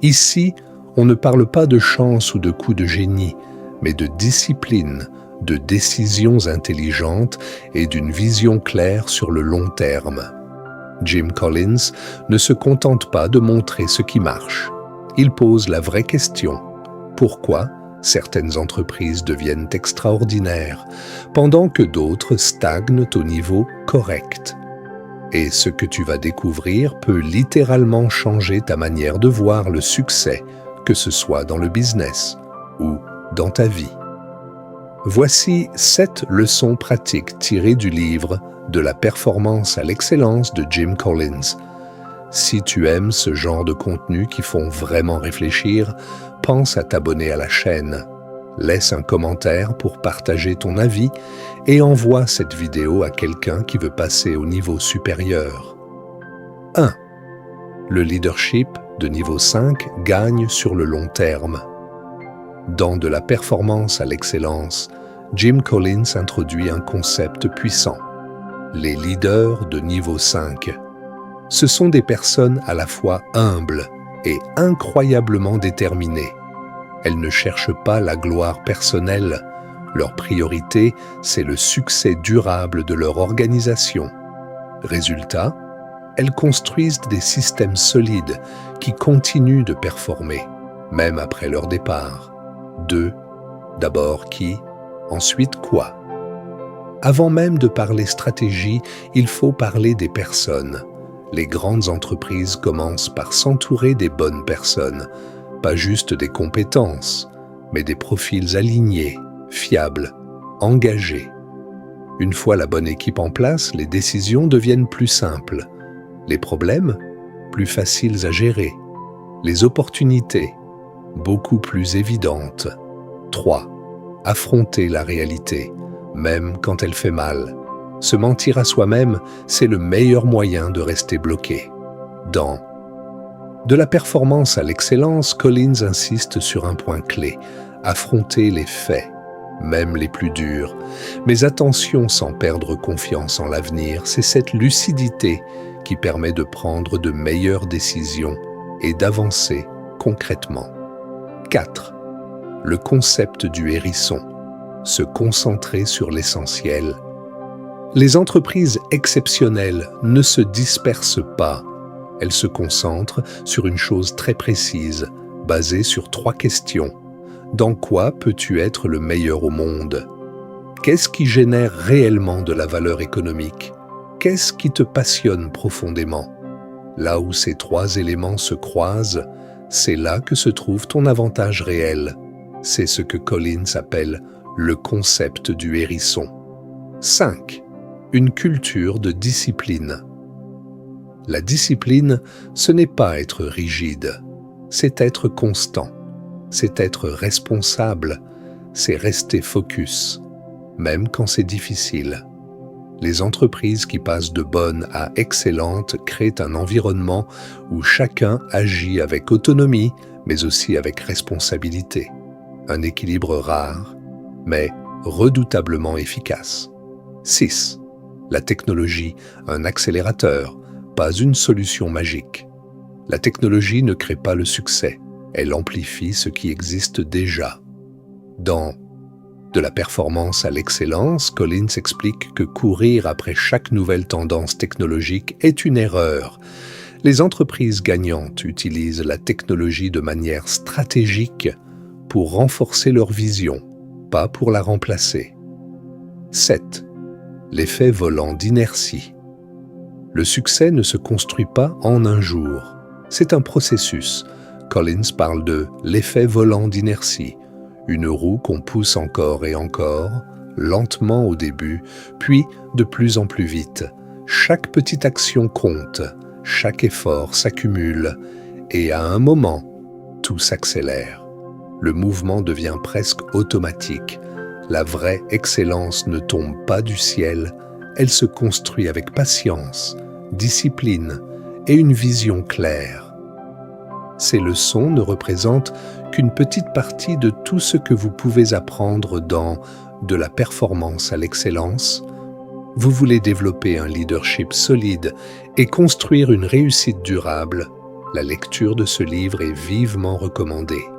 Ici, on ne parle pas de chance ou de coup de génie, mais de discipline, de décisions intelligentes et d'une vision claire sur le long terme. Jim Collins ne se contente pas de montrer ce qui marche. Il pose la vraie question. Pourquoi certaines entreprises deviennent extraordinaires, pendant que d'autres stagnent au niveau correct? Et ce que tu vas découvrir peut littéralement changer ta manière de voir le succès, que ce soit dans le business ou dans ta vie. Voici 7 leçons pratiques tirées du livre « De la performance à l'excellence » de Jim Collins. Si tu aimes ce genre de contenu qui font vraiment réfléchir, pense à t'abonner à la chaîne. Laisse un commentaire pour partager ton avis et envoie cette vidéo à quelqu'un qui veut passer au niveau supérieur. 1. Le leadership de niveau 5 gagne sur le long terme. Dans De la performance à l'excellence, Jim Collins introduit un concept puissant. Les leaders de niveau 5. Ce sont des personnes à la fois humbles et incroyablement déterminées. Elles ne cherchent pas la gloire personnelle. Leur priorité, c'est le succès durable de leur organisation. Résultat, elles construisent des systèmes solides qui continuent de performer, même après leur départ. 2. D'abord qui, ensuite quoi? Avant même de parler stratégie, il faut parler des personnes. Les grandes entreprises commencent par s'entourer des bonnes personnes, pas juste des compétences, mais des profils alignés, fiables, engagés. Une fois la bonne équipe en place, les décisions deviennent plus simples, les problèmes plus faciles à gérer, les opportunités beaucoup plus évidentes. 3. Affronter la réalité, même quand elle fait mal. Se mentir à soi-même, c'est le meilleur moyen de rester bloqué. Dans De la performance à l'excellence, Collins insiste sur un point clé, affronter les faits, même les plus durs. Mais attention sans perdre confiance en l'avenir, c'est cette lucidité qui permet de prendre de meilleures décisions et d'avancer concrètement. 4. Le concept du hérisson, se concentrer sur l'essentiel. Les entreprises exceptionnelles ne se dispersent pas. Elles se concentrent sur une chose très précise, basée sur 3 questions. Dans quoi peux-tu être le meilleur au monde? Qu'est-ce qui génère réellement de la valeur économique? Qu'est-ce qui te passionne profondément? Là où ces 3 éléments se croisent, c'est là que se trouve ton avantage réel. C'est ce que Collins appelle le concept du hérisson. 5. Une culture de discipline. La discipline, ce n'est pas être rigide, c'est être constant, c'est être responsable, c'est rester focus, même quand c'est difficile. Les entreprises qui passent de bonnes à excellentes créent un environnement où chacun agit avec autonomie, mais aussi avec responsabilité. Un équilibre rare, mais redoutablement efficace. 6. La technologie, un accélérateur, pas une solution magique. La technologie ne crée pas le succès, elle amplifie ce qui existe déjà. Dans De la performance à l'excellence, Collins explique que courir après chaque nouvelle tendance technologique est une erreur. Les entreprises gagnantes utilisent la technologie de manière stratégique pour renforcer leur vision, pas pour la remplacer. 7. L'effet volant d'inertie. Le succès ne se construit pas en un jour. C'est un processus. Collins parle de l'effet volant d'inertie, une roue qu'on pousse encore et encore, lentement au début, puis de plus en plus vite. Chaque petite action compte, chaque effort s'accumule, et à un moment, tout s'accélère. Le mouvement devient presque automatique. La vraie excellence ne tombe pas du ciel, elle se construit avec patience, discipline et une vision claire. Ces leçons ne représentent qu'une petite partie de tout ce que vous pouvez apprendre dans De la performance à l'excellence. Vous voulez développer un leadership solide et construire une réussite durable. La lecture de ce livre est vivement recommandée.